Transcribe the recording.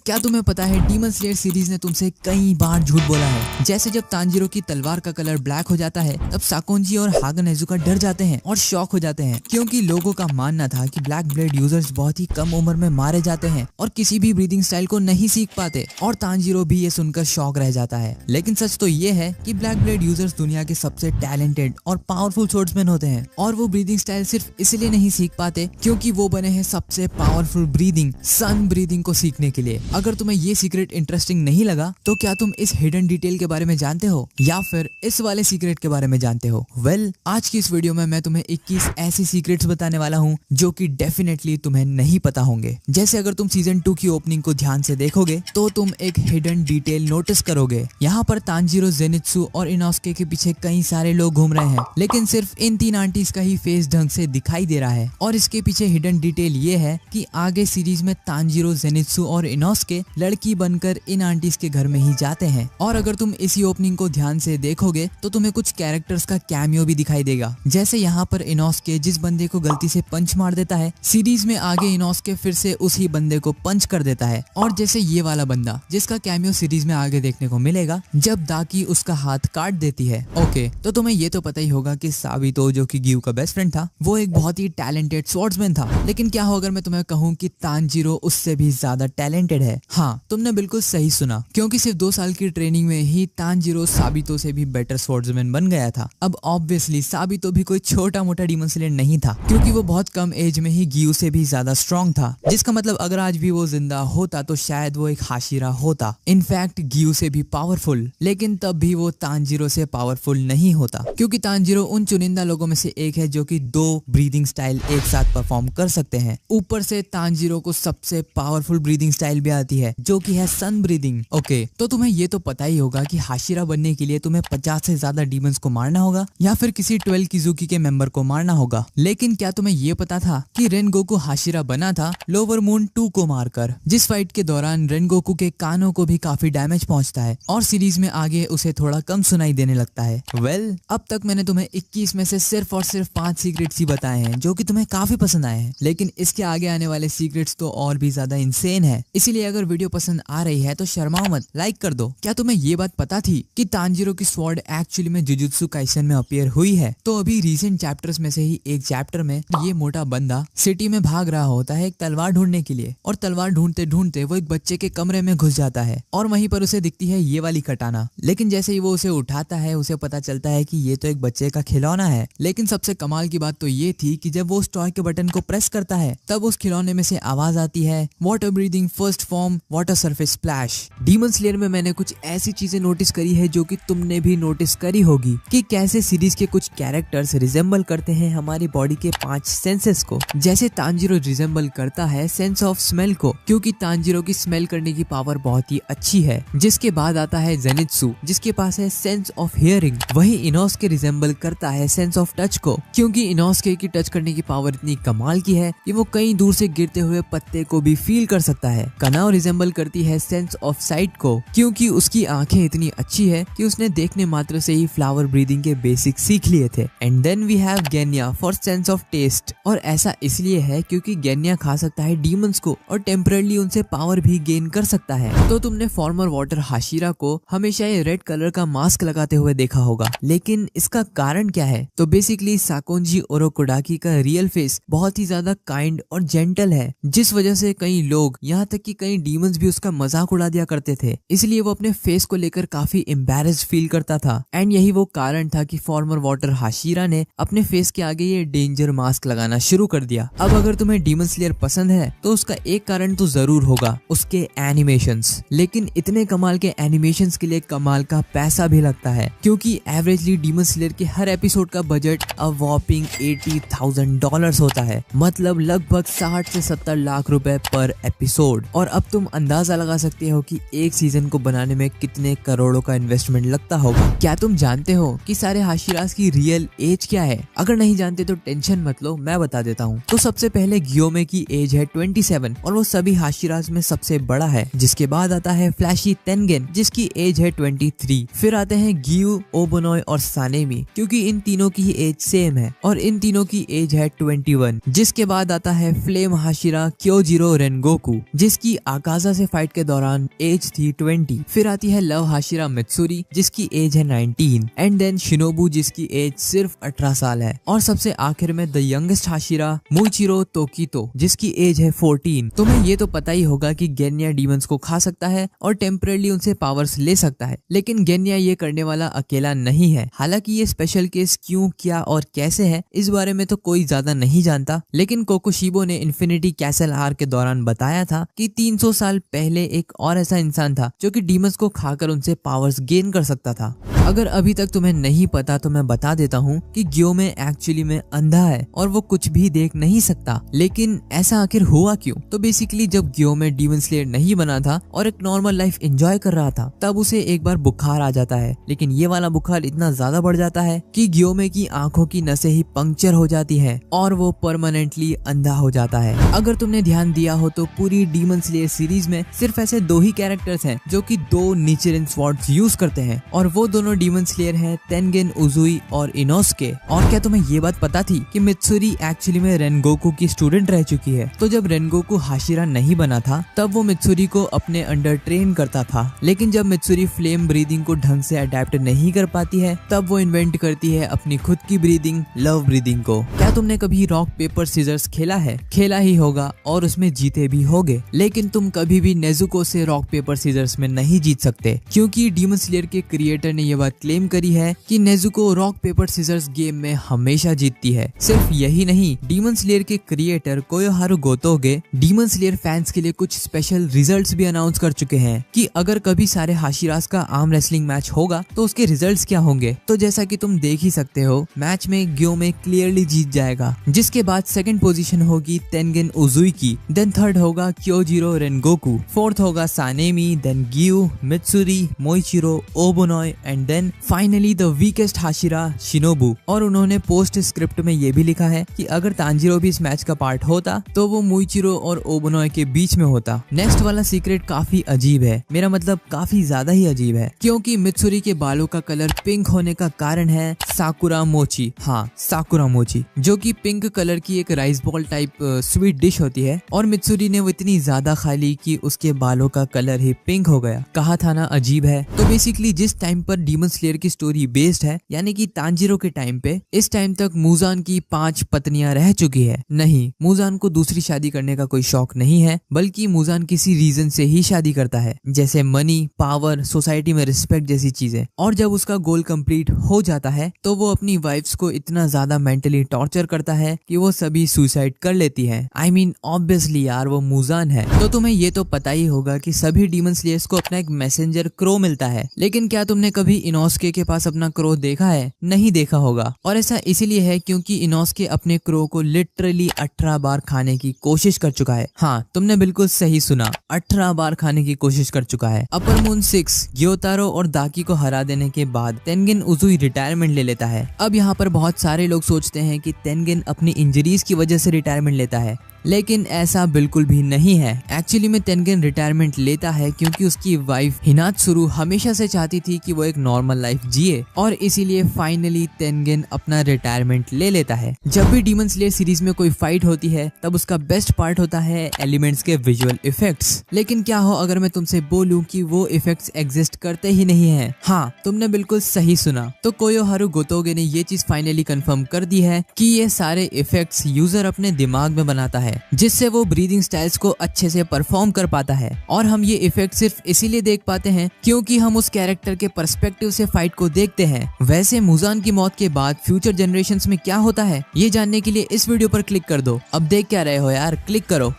क्या तुम्हें पता है डीमन स्लेयर सीरीज ने तुमसे कई बार झूठ बोला है। जैसे जब तांजीरो की तलवार का कलर ब्लैक हो जाता है तब साकोंजी और हागा नेजुका डर जाते हैं और शॉक हो जाते हैं, क्योंकि लोगों का मानना था कि ब्लैक ब्लेड यूजर्स बहुत ही कम उम्र में मारे जाते हैं और किसी भी ब्रीदिंग स्टाइल को नहीं सीख पाते, और तांजीरो भी ये सुनकर शॉक रह जाता है। लेकिन सच तो ये है कि ब्लैक ब्लेड यूजर्स दुनिया के सबसे टैलेंटेड और पावरफुल स्वॉर्ड्समैन होते हैं, और वो ब्रीदिंग स्टाइल सिर्फ इसलिए नहीं सीख पाते क्योंकि वो बने हैं सबसे पावरफुल ब्रीदिंग सन ब्रीदिंग को सीखने के लिए। अगर तुम्हें ये सीक्रेट इंटरेस्टिंग नहीं लगा तो क्या तुम इस हिडन डिटेल के बारे में जानते हो या फिर इस वाले सीक्रेट के बारे में जानते हो? आज की इस वीडियो में मैं तुम्हें 21 ऐसी सीक्रेट्स बताने वाला हूँ जो कि डेफिनेटली तुम्हें नहीं पता होंगे। जैसे अगर तुम सीजन 2 की ओपनिंग को ध्यान से देखोगे तो तुम एक हिडन डिटेल नोटिस करोगे। यहाँ पर तांजीरो, जेनित्सु और इनोस्के के पीछे कई सारे लोग घूम रहे हैं, लेकिन सिर्फ इन 3 आंटीज का ही फेस ढंग से दिखाई दे रहा है। और इसके पीछे हिडन डिटेल ये है कि आगे सीरीज में तांजीरो, जेनित्सु और इनोस्के लड़की बनकर इन आंटीज के घर में ही जाते हैं। और अगर तुम इसी ओपनिंग को ध्यान से देखोगे तो तुम्हें कुछ कैरेक्टर्स का कैमियो भी दिखाई देगा। जैसे यहाँ पर इनोस्के जिस बंदे को गलती से पंच मार देता है, सीरीज में आगे इनोस्के फिर से उसी बंदे को पंच कर देता है। और जैसे ये वाला बंदा जिसका कैमियो सीरीज में आगे देखने को मिलेगा जब दाकी उसका हाथ काट देती है। ओके, तो तुम्हें ये तो पता ही होगा कि साबितो, जो कि गियू का बेस्ट फ्रेंड था, वो एक बहुत ही टैलेंटेड स्वॉर्ड्समैन था। लेकिन क्या हो अगर मैं तुम्हें कहूँ कि तांजीरो उससे भी ज्यादा टैलेंटेड है? हाँ, तुमने बिल्कुल सही सुना, क्योंकि सिर्फ 2 साल की ट्रेनिंग में ही तांजीरो साबितो से भी बेटर स्वॉर्ड्समैन बन गया था। अब ऑब्वियसली साबितो भी कोई छोटा मोटा डीमन स्लेयर नहीं था, क्योंकि वो बहुत कम एज में ही गियू से भी ज्यादा स्ट्रॉन्ग था। जिसका मतलब अगर आज भी वो जिंदा होता तो शायद वो एक हाशिरा होता, इनफैक्ट गियू से भी पावरफुल। लेकिन तब भी वो तांजीरो से पावरफुल नहीं होता, क्योंकि तांजीरो उन चुनिंदा लोगों में से एक है जो कि 2 ब्रीदिंग स्टाइल एक साथ परफॉर्म कर सकते हैं। ऊपर से तांजीरो को सबसे पावरफुल ब्रीदिंग स्टाइल भी आती है जो कि है सन ब्रीदिंग। ओके, तो तुम्हें ये तो पता ही होगा कि हाशिरा बनने के लिए तुम्हें 50 से ज्यादा डीमंस को मारना होगा या फिर किसी 12 किजुकी के मेंबर को मारना होगा। लेकिन क्या तुम्हें ये पता था कि रेनगोकू हाशिरा बना था लोवर मून 2 को मारकर, जिस फाइट के दौरान रेनगोकू के कानों को भी काफी डैमेज पहुंचता है और सीरीज में आगे उसे थोड़ा कम सुनाई देने लगता है। अब तक मैंने तुम्हें 21 में से सिर्फ और सिर्फ 5 सीक्रेट्स ही बताए हैं जो कि तुम्हें काफी पसंद आए हैं, लेकिन इसके आगे आने वाले सीक्रेट्स तो और भी ज्यादा इंसेन है। इसीलिए अगर वीडियो पसंद आ रही है तो शर्माओ मत, लाइक कर दो। क्या तुम्हें ये बात पता थी कि तांजीरो की स्वॉर्ड एक्चुअली में जुजुत्सु काइसेन में अपीयर हुई है? तो अभी रीसेंट चैप्टर्स में से ही एक चैप्टर में ये मोटा बंदा सिटी में भाग रहा होता है एक तलवार ढूंढने के लिए, और तलवार ढूंढते ढूंढते वो एक बच्चे के कमरे में घुस जाता है और वहीं पर उसे दिखती है ये वाली कटाना। लेकिन जैसे ही वो उसे उठाता है उसे पता चलता है कि ये तो एक बच्चे का खिलौना है। लेकिन सबसे कमाल की बात तो ये थी कि जब वो उस टॉय के बटन को प्रेस करता है तब उस खिलौने में से आवाज आती है, water breathing first form water surface splash. Demon slayer में मैंने कुछ ऐसी चीजें नोटिस करी है जो कि तुमने भी नोटिस करी होगी कि कैसे सीरीज के कुछ कैरेक्टर्स रिजेंबल करते हैं हमारी बॉडी के 5 सेंसेस को। जैसे तांजीरो रिजेंबल करता है सेंस ऑफ स्मेल को, क्योंकि तांजीरो की स्मेल करने की पावर बहुत ही अच्छी है। जिसके बाद आता है जेनित्सु जिसके पास है सेंस ऑफ हियरिंग। वही इनोस्के रिजेंबल करता है सेंस ऑफ टच को, क्योंकि इनोस्के की टच करने की पावर इतनी कमाल की है कि वो कहीं दूर से गिरते हुए पत्ते को भी फील कर सकता है। कनाओ रिजेंबल करती है सेंस ऑफ साइट को, क्योंकि उसकी आंखें इतनी अच्छी है कि उसने देखने मात्र से ही फ्लावर ब्रीदिंग के बेसिक सीख लिए थे। And then we have Genya for sense of taste, और ऐसा इसलिए है क्योंकि गेन्या खा सकता है डीमंस को और टेम्पररी उनसे पावर भी गेन कर सकता है। तो तुमने फॉर्मर वाटर हाशिरा को हमेशा ये रेड कलर का मास्क लगाते हुए देखा होगा, लेकिन इसका कारण क्या है? तो बेसिकली साकोंजी ओरोकोडाकी का रियल फेस बहुत ही ज्यादा काइंड और जेंटल है, जिस वजह से कई लोग, यहाँ तक कि कई डीमंस भी उसका मजाक उड़ा दिया करते थे। इसलिए वो अपने फेस को लेकर काफी एम्बैरेस्ड फील करता था। एंड यही वो कारण था कि फॉर्मर वाटर हाशिरा ने अपने फेस के आगे ये डेंजर मास्क लगाना शुरू कर दिया। अब अगर तुम्हें डीमन स्लेयर पसंद है तो उसका एक कारण तो जरूर होगा उसके एनिमेशंस। लेकिन इतने कमाल के एनिमेशंस के लिए कमाल का पैसा भी लगता है, क्योंकि एवरेजली डीमन स्लेयर के हर एपिसोड का बजट अ वॉपिंग $80,000 होता है, मतलब लगभग 60 से 70 लाख रुपए पर एपिसोड। और अब तुम अंदाजा लगा सकते हो कि एक सीजन को बनाने में कितने करोड़ों का इन्वेस्टमेंट लगता होगा। क्या तुम जानते हो कि सारे हाशिरास की रियल एज क्या है? अगर नहीं जानते तो टेंशन मत लो, मैं बता देता हूँ। तो सबसे पहले गियोमे की एज है 27 और वो सभी हाशिरास में सबसे बड़ा है। जिसके बाद आता है फ्लैशी तेनगेन जिसकी एज है 23। फिर आते हैं गियू, ओबोनोय और सानेमी, क्योंकि इन तीनों की एज सेम है और इन तीनों की एज है 21। जिसके बाद आता है फ्लेम हाशिरा क्योजिरो रेनगोकू जिसकी आकाजा से फाइट के दौरान एज थी 20। फिर आती है लव हाशिरा मित्सुरी जिसकी एज है 19 एंड देन शिनोबू जिसकी एज सिर्फ 18 साल है और सबसे आखिर में द यंगेस्ट हाशिरा मुइचिरो तोकितो जिसकी एज है 14। तुम्हें ये तो पता ही होगा कि गेन्या डीमंस को खा सकता है और टेम्परेली उनसे पावर्स ले सकता है, लेकिन गेन्या ये करने वाला अकेला नहीं है। हालांकि ये स्पेशल केस क्यों, क्या और कैसे है इस बारे में तो कोई ज्यादा नहीं जानता, लेकिन कोकोशिबो ने इन्फिनिटी कैसल आर के दौरान बताया था कि 300 साल पहले एक और ऐसा इंसान था जो कि डीमंस को खाकर उनसे पावर्स गेन कर सकता था। अगर अभी तक तुम्हें नहीं पता तो मैं बता देता हूँ कि ग्योमे एक्चुअली में अंधा है और वो कुछ भी देख नहीं सकता। लेकिन ऐसा आखिर हुआ क्यों? तो बेसिकली जब ग्योमे डीमन स्लेयर नहीं बना था और एक नॉर्मल लाइफ एंजॉय कर रहा था तब उसे एक बार बुखार आ जाता है, लेकिन ये वाला बुखार इतना ज्यादा बढ़ जाता है कि ग्योमे की आंखों की नसें ही पंक्चर हो जाती है और वो परमानेंटली अंधा हो जाता है। अगर तुमने ध्यान दिया हो तो पूरी डीमन स्लेयर सीरीज में सिर्फ ऐसे 2 ही कैरेक्टर्स हैं जो कि 2 निचिरेन स्वॉर्ड्स यूज करते हैं और वो दोनों डीमन स्लेयर हैं तेनगेन उजुई और इनोस्के। और क्या तुम्हें ये बात पता थी कि मित्सुरी एक्चुअली में रेनगोकू की स्टूडेंट रह चुकी है? तो जब रेनगोकू हाशिरा नहीं बना था तब वो मित्सुरी को अपने अंडर ट्रेन करता था, लेकिन जब मित्सुरी फ्लेम ब्रीदिंग को ढंग से अडेप्ट नहीं कर पाती है तब वो इन्वेंट करती है अपनी खुद की ब्रीदिंग, लव ब्रीदिंग को। क्या तुमने कभी रॉक पेपर सीजर्स खेला है? खेला ही होगा और उसमें जीते भी होगे, लेकिन तुम कभी भी नेजुको से रॉक पेपर सीजर्स में नहीं जीत सकते क्योंकि डीमन स्लेयर के क्रिएटर ने ये बात क्लेम करी है कि Nezuko rock paper scissors game में हमेशा जीतती है। सिर्फ यही नहीं, डीमन स्लेयर के creator Koyoharu Gotouge Demon Slayer fans के लिए कुछ स्पेशल रिजल्ट्स भी अनाउंस कर चुके हैं कि अगर कभी सारे हाशिरास का आर्म रेसलिंग मैच होगा तो उसके रिजल्ट्स क्या होंगे। तो जैसा कि तुम देख ही सकते हो, मैच में ग्योमे क्लियरली जीत जाएगा, जिसके बाद सेकंड पोजीशन होगी तेनगेन उजुई की, देन थर्ड होगा क्योजिरो रेनगोकू, फोर्थ होगा Sanemi, then Giyu, Mitsuri, Muichiro, Obanai and then finally the weakest Hashira Shinobu. और उन्होंने पोस्ट स्क्रिप्ट में ये भी लिखा है कि अगर तांजिरो भी इस मैच का पार्ट होता तो वो मुइचिरो और ओबोनोय के बीच में होता। नेक्स्ट वाला सीक्रेट काफी अजीब है, मेरा मतलब काफी ज्यादा ही अजीब है, क्योंकि मित्सुरी के बालों का कलर पिंक होने का कारण है साकुरा मोची। हाँ, साकुरा मोची, जो कि पिंक कलर की एक rice ball type sweet dish होती है और मित्सुरी ने वो इतनी ज्यादा खा ली कि उसके बालों का कलर ही पिंक हो गया। कहा था ना अजीब है। तो बेसिकली जिस टाइम पर डीमन स्लेयर की स्टोरी बेस्ड है, यानी कि तांजिरो के टाइम पे, इस टाइम तक मुजान की 5 पत्नियां रह चुकी है। नहीं, मुजान को दूसरी शादी करने का कोई शौक नहीं है, बल्कि मुजान किसी रीजन से ही शादी करता है, जैसे मनी, पावर, सोसाइटी में रिस्पेक्ट जैसी चीजें। और जब उसका गोल कंप्लीट हो जाता है तो वो अपनी वाइफ्स को इतना ज्यादा मेंटली टॉर्चर करता है कि वो सभी सुसाइड कर लेती है। आई मीन ऑब्वियसली यार, वो मुजान है। तो तुम्हें ये तो पता ही होगा कि सभी डीमन स्लेयर्स को अपना एक मैसेंजर क्रो मिलता है, लेकिन क्या तुमने कभी इनोस्के के पास अपना क्रो देखा है? नहीं देखा होगा। और ऐसा इसीलिए है क्योंकि इनोस्के अपने क्रो को लिटरली 18 बार खाने की कोशिश कर चुका है। हाँ, तुमने बिल्कुल सही सुना, 18 बार खाने की कोशिश कर चुका है। अपर मून 6 ग्योतारो और दाकी को हरा देने के बाद तेनगेन उजुई रिटायरमेंट ले लेता है। अब यहाँ पर बहुत सारे लोग सोचते हैं कि तेनगेन अपनी इंजरीज की वजह से रिटायरमेंट लेता है, लेकिन ऐसा बिल्कुल भी नहीं है। एक्चुअली में तेनगेन रिटायरमेंट लेता है क्योंकि उसकी वाइफ हिनात्सुरु हमेशा से चाहती थी कि वो एक नॉर्मल लाइफ जिए और इसीलिए फाइनली तेनगेन अपना रिटायरमेंट ले लेता है। जब भी डीमन स्लेयर सीरीज में कोई फाइट होती है तब उसका बेस्ट पार्ट होता है एलिमेंट्स के विजुअल इफेक्ट्स। लेकिन क्या हो अगर मैं तुमसे बोलूं कि वो इफेक्ट्स एग्जिस्ट करते ही नहीं है? हाँ, तुमने बिल्कुल सही सुना। तो कोयोहारू गोतोगे ने ये चीज फाइनली कंफर्म कर दी है कि ये सारे इफेक्ट्स यूजर अपने दिमाग में बनाता है, जिससे वो ब्रीदिंग स्टाइल्स को अच्छे से परफॉर्म कर पाता है। और हम ये इफेक्ट सिर्फ इसीलिए देख पाते हैं क्योंकि हम उस कैरेक्टर के पर्सपेक्टिव से फाइट को देखते हैं। वैसे मुजान की मौत के बाद फ्यूचर जनरेशंस में क्या होता है, ये जानने के लिए इस वीडियो पर क्लिक कर दो। अब देख क्या रहे हो यार, क्लिक करो।